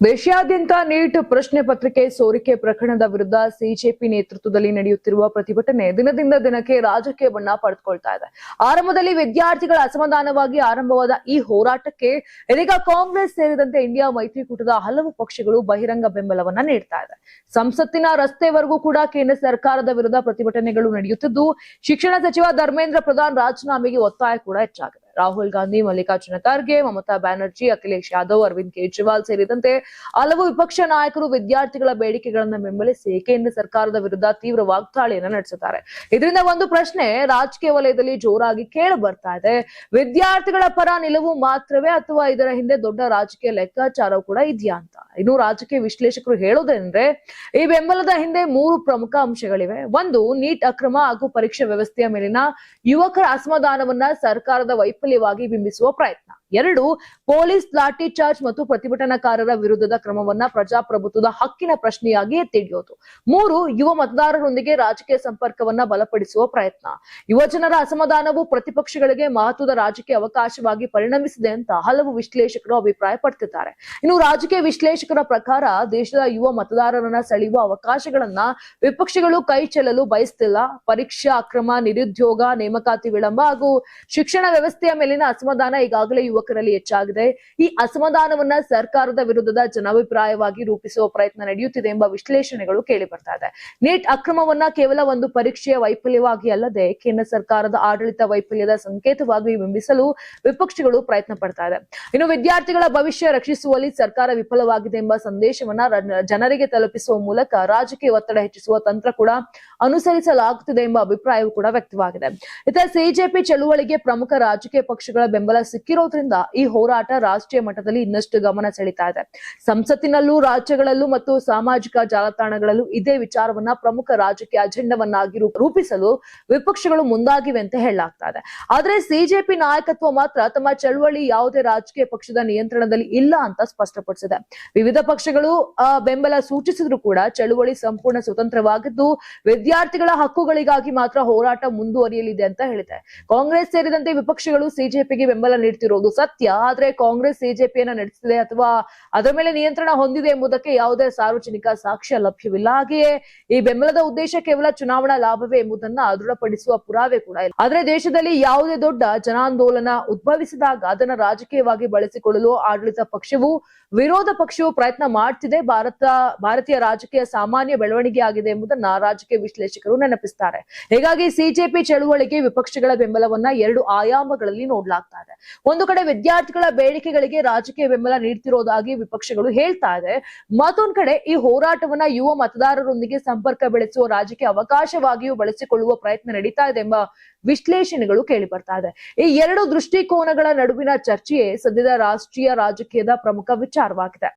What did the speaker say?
ದೇಶಾದ್ಯಂತ ನೀಟ್ ಪ್ರಶ್ನೆ ಪತ್ರಿಕೆ ಸೋರಿಕೆ ಪ್ರಕರಣದ ವಿರುದ್ಧ ಸಿಜೆಪಿ ನೇತೃತ್ವದಲ್ಲಿ ನಡೆಯುತ್ತಿರುವ ಪ್ರತಿಭಟನೆ ದಿನದಿಂದ ದಿನಕ್ಕೆ ರಾಜಕೀಯ ಬಣ್ಣ ಪಡೆದುಕೊಳ್ತಾ ಇದೆ. ಆರಂಭದಲ್ಲಿ ವಿದ್ಯಾರ್ಥಿಗಳ ಅಸಮಾಧಾನವಾಗಿ ಆರಂಭವಾದ ಈ ಹೋರಾಟಕ್ಕೆ ಇದೀಗ ಕಾಂಗ್ರೆಸ್ ಸೇರಿದಂತೆ ಇಂಡಿಯಾ ಮೈತ್ರಿಕೂಟದ ಹಲವು ಪಕ್ಷಗಳು ಬಹಿರಂಗ ಬೆಂಬಲವನ್ನ ನೀಡ್ತಾ ಇದೆ. ಸಂಸತ್ತಿನ ರಸ್ತೆವರೆಗೂ ಕೂಡ ಕೇಂದ್ರ ಸರ್ಕಾರದ ವಿರುದ್ಧ ಪ್ರತಿಭಟನೆಗಳು ನಡೆಯುತ್ತಿದ್ದು, ಶಿಕ್ಷಣ ಸಚಿವ ಧರ್ಮೇಂದ್ರ ಪ್ರಧಾನ್ ರಾಜೀನಾಮೆಗೆ ಒತ್ತಾಯ ಕೂಡ ಹೆಚ್ಚಾಗಿದೆ. ರಾಹುಲ್ ಗಾಂಧಿ, ಮಲ್ಲಿಕಾರ್ಜುನ ಖರ್ಗೆ, ಮಮತಾ ಬ್ಯಾನರ್ಜಿ, ಅಖಿಲೇಶ್ ಯಾದವ್, ಅರವಿಂದ್ ಕೇಜ್ರಿವಾಲ್ ಸೇರಿದಂತೆ ಹಲವು ವಿಪಕ್ಷ ನಾಯಕರು ವಿದ್ಯಾರ್ಥಿಗಳ ಬೇಡಿಕೆಗಳನ್ನು ಬೆಂಬಲಿಸಿ ಕೇಂದ್ರ ಸರ್ಕಾರದ ವಿರುದ್ಧ ತೀವ್ರ ವಾಗ್ದಾಳಿಯನ್ನು ನಡೆಸುತ್ತಾರೆ. ಇದರಿಂದ ಒಂದು ಪ್ರಶ್ನೆ ರಾಜಕೀಯ ವಲಯದಲ್ಲಿ ಜೋರಾಗಿ ಕೇಳಿ ಬರ್ತಾ ಇದೆ. ವಿದ್ಯಾರ್ಥಿಗಳ ಪರ ನಿಲುವು ಮಾತ್ರವೇ ಅಥವಾ ಇದರ ಹಿಂದೆ ದೊಡ್ಡ ರಾಜಕೀಯ ಲೆಕ್ಕಾಚಾರ ಕೂಡ ಇದೆಯಾ ಅಂತ. ಇನ್ನು ರಾಜಕೀಯ ವಿಶ್ಲೇಷಕರು ಹೇಳೋದೇನೆಂದ್ರೆ, ಈ ಬೆಂಬಲದ ಹಿಂದೆ 3 ಪ್ರಮುಖ ಅಂಶಗಳಿವೆ. ಒಂದು, ನೀಟ್ ಅಕ್ರಮ ಹಾಗೂ ಪರೀಕ್ಷಾ ವ್ಯವಸ್ಥೆಯ ಮೇಲಿನ ಯುವಕರ ಅಸಮಾಧಾನವನ್ನ ಸರ್ಕಾರದ ವೈಫಲ್ಯವಾಗಿ ಬಿಂಬಿಸುವ ಪ್ರಯತ್ನ. 2, ಪೊಲೀಸ್ ಲಾಠಿ ಚಾರ್ಜ್ ಮತ್ತು ಪ್ರತಿಭಟನಾಕಾರರ ವಿರುದ್ಧದ ಕ್ರಮವನ್ನ ಪ್ರಜಾಪ್ರಭುತ್ವದ ಹಕ್ಕಿನ ಪ್ರಶ್ನೆಯಾಗಿ ಎತ್ತಿಡಿಯೋದು. 3, ಯುವ ಮತದಾರರೊಂದಿಗೆ ರಾಜಕೀಯ ಸಂಪರ್ಕವನ್ನ ಬಲಪಡಿಸುವ ಪ್ರಯತ್ನ. ಯುವ ಜನರ ಅಸಮಾಧಾನವು ಪ್ರತಿಪಕ್ಷಗಳಿಗೆ ಮಹತ್ವದ ರಾಜಕೀಯ ಅವಕಾಶವಾಗಿ ಪರಿಣಮಿಸಿದೆ ಅಂತ ಹಲವು ವಿಶ್ಲೇಷಕರು ಅಭಿಪ್ರಾಯ ಪಡ್ತಿದ್ದಾರೆ. ಇನ್ನು ರಾಜಕೀಯ ವಿಶ್ಲೇಷಕರ ಪ್ರಕಾರ ದೇಶದ ಯುವ ಮತದಾರರನ್ನ ಸೆಳೆಯುವ ಅವಕಾಶಗಳನ್ನ ವಿಪಕ್ಷಗಳು ಕೈ ಚೆಲ್ಲಲು ಬಯಸ್ತಿಲ್ಲ. ಪರೀಕ್ಷಾ ಅಕ್ರಮ, ನಿರುದ್ಯೋಗ, ನೇಮಕಾತಿ ವಿಳಂಬ ಹಾಗೂ ಶಿಕ್ಷಣ ವ್ಯವಸ್ಥೆಯ ಮೇಲಿನ ಅಸಮಾಧಾನ ಈಗಾಗಲೇ ಯುವಕರಲ್ಲಿ ಹೆಚ್ಚಾಗಿದೆ. ಈ ಅಸಮಾಧಾನವನ್ನ ಸರ್ಕಾರದ ವಿರುದ್ಧದ ಜನಾಭಿಪ್ರಾಯವಾಗಿ ರೂಪಿಸುವ ಪ್ರಯತ್ನ ನಡೆಯುತ್ತಿದೆ ಎಂಬ ವಿಶ್ಲೇಷಣೆಗಳು ಕೇಳಿ ಬರ್ತಾ ಇದೆ. ನೀಟ್ ಅಕ್ರಮವನ್ನ ಕೇವಲ ಒಂದು ಪರೀಕ್ಷೆಯ ವೈಫಲ್ಯವಾಗಿ ಅಲ್ಲದೆ ಕೇಂದ್ರ ಸರ್ಕಾರದ ಆಡಳಿತ ವೈಫಲ್ಯದ ಸಂಕೇತವಾಗಿ ಬಿಂಬಿಸಲು ವಿಪಕ್ಷಗಳು ಪ್ರಯತ್ನ ಪಡ್ತಾ ಇದೆ. ಇನ್ನು ವಿದ್ಯಾರ್ಥಿಗಳ ಭವಿಷ್ಯ ರಕ್ಷಿಸುವಲ್ಲಿ ಸರ್ಕಾರ ವಿಫಲವಾಗಿದೆ ಎಂಬ ಸಂದೇಶವನ್ನ ಜನರಿಗೆ ತಲುಪಿಸುವ ಮೂಲಕ ರಾಜಕೀಯ ಒತ್ತಡ ಹೆಚ್ಚಿಸುವ ತಂತ್ರ ಕೂಡ ಅನುಸರಿಸಲಾಗುತ್ತಿದೆ ಎಂಬ ಅಭಿಪ್ರಾಯವೂ ಕೂಡ ವ್ಯಕ್ತವಾಗಿದೆ. ಇತ ಸಿಜೆಪಿ ಚಳುವಳಿಗೆ ಪ್ರಮುಖ ರಾಜಕೀಯ ಪಕ್ಷಗಳ ಬೆಂಬಲ ಸಿಕ್ಕಿರೋದ್ರಿಂದ ಈ ಹೋರಾಟ ರಾಷ್ಟ್ರೀಯ ಮಟ್ಟದಲ್ಲಿ ಇನ್ನಷ್ಟು ಗಮನ ಸೆಳೀತಾ ಇದೆ. ಸಂಸತ್ತಿನಲ್ಲೂ, ರಾಜ್ಯಗಳಲ್ಲೂ ಮತ್ತು ಸಾಮಾಜಿಕ ಜಾಲತಾಣಗಳಲ್ಲೂ ಇದೇ ವಿಚಾರವನ್ನ ಪ್ರಮುಖ ರಾಜಕೀಯ ಅಜೆಂಡವನ್ನಾಗಿ ರೂಪಿಸಲು ವಿಪಕ್ಷಗಳು ಮುಂದಾಗಿವೆ ಅಂತ ಹೇಳಲಾಗ್ತಾ ಇದೆ. ಆದ್ರೆ ಸಿಜೆಪಿ ನಾಯಕತ್ವ ಮಾತ್ರ ತಮ್ಮ ಚಳುವಳಿ ಯಾವುದೇ ರಾಜಕೀಯ ಪಕ್ಷದ ನಿಯಂತ್ರಣದಲ್ಲಿ ಇಲ್ಲ ಅಂತ ಸ್ಪಷ್ಟಪಡಿಸಿದೆ. ವಿವಿಧ ಪಕ್ಷಗಳು ಬೆಂಬಲ ಸೂಚಿಸಿದ್ರು ಕೂಡ ಚಳುವಳಿ ಸಂಪೂರ್ಣ ಸ್ವತಂತ್ರವಾಗಿದ್ದು ವಿದ್ಯಾರ್ಥಿಗಳ ಹಕ್ಕುಗಳಿಗಾಗಿ ಮಾತ್ರ ಹೋರಾಟ ಮುಂದುವರಿಯಲಿದೆ ಅಂತ ಹೇಳಿದೆ. ಕಾಂಗ್ರೆಸ್ ಸೇರಿದಂತೆ ವಿಪಕ್ಷಗಳು ಸಿಜೆಪಿಗೆ ಬೆಂಬಲ ನೀಡ್ತಿರೋದು ಸತ್ಯ. ಆದ್ರೆ ಕಾಂಗ್ರೆಸ್ ಸಿಜೆಪಿಯನ್ನ ನಡೆಸಿದೆ ಅಥವಾ ಅದರ ಮೇಲೆ ನಿಯಂತ್ರಣ ಹೊಂದಿದೆ ಎಂಬುದಕ್ಕೆ ಯಾವುದೇ ಸಾರ್ವಜನಿಕ ಸಾಕ್ಷ್ಯ ಲಭ್ಯವಿಲ್ಲ. ಹಾಗೆಯೇ ಈ ಬೆಂಬಲದ ಉದ್ದೇಶ ಕೇವಲ ಚುನಾವಣಾ ಲಾಭವೇ ಎಂಬುದನ್ನ ದೃಢಪಡಿಸುವ ಪುರಾವೆ ಕೂಡ ಇಲ್ಲ. ಆದ್ರೆ ದೇಶದಲ್ಲಿ ಯಾವುದೇ ದೊಡ್ಡ ಜನಾಂದೋಲನ ಉದ್ಭವಿಸಿದಾಗ ಅದನ್ನ ರಾಜಕೀಯವಾಗಿ ಬಳಸಿಕೊಳ್ಳಲು ಆಡಳಿತ ಪಕ್ಷವು, ವಿರೋಧ ಪಕ್ಷವು ಪ್ರಯತ್ನ ಮಾಡ್ತಿದೆ. ಭಾರತೀಯ ರಾಜಕೀಯ ಸಾಮಾನ್ಯ ಬೆಳವಣಿಗೆ ಆಗಿದೆ ಎಂಬುದನ್ನ ರಾಜಕೀಯ ವಿಶ್ಲೇಷಕರು ನೆನಪಿಸ್ತಾರೆ. ಹೀಗಾಗಿ ಸಿಜೆಪಿ ಚಳುವಳಿಗೆ ವಿಪಕ್ಷಗಳ ಬೆಂಬಲವನ್ನ 2 ಆಯಾಮಗಳಲ್ಲಿ ನೋಡಲಾಗ್ತಾ ಇದೆ. ಒಂದು ಕಡೆ ವಿದ್ಯಾರ್ಥಿಗಳ ಬೇಡಿಕೆಗಳಿಗೆ ರಾಜಕೀಯ ಬೆಂಬಲ ನೀಡ್ತಿರೋದಾಗಿ ವಿಪಕ್ಷಗಳು ಹೇಳ್ತಾ ಇದೆ. ಮತ್ತೊಂದು ಕಡೆ ಈ ಹೋರಾಟವನ್ನ ಯುವ ಮತದಾರರೊಂದಿಗೆ ಸಂಪರ್ಕ ಬೆಳೆಸುವ ರಾಜಕೀಯ ಅವಕಾಶವಾಗಿಯೂ ಬಳಸಿಕೊಳ್ಳುವ ಪ್ರಯತ್ನ ನಡೀತಾ ಇದೆ ಎಂಬ ವಿಶ್ಲೇಷಣೆಗಳು ಕೇಳಿ ಬರ್ತಾ ಇದೆ. ಈ 2 ದೃಷ್ಟಿಕೋನಗಳ ನಡುವಿನ ಚರ್ಚೆಯೇ ಸದ್ಯದ ರಾಷ್ಟ್ರೀಯ ರಾಜಕೀಯದ ಪ್ರಮುಖ ವಿಚಾರವಾಗಿದೆ.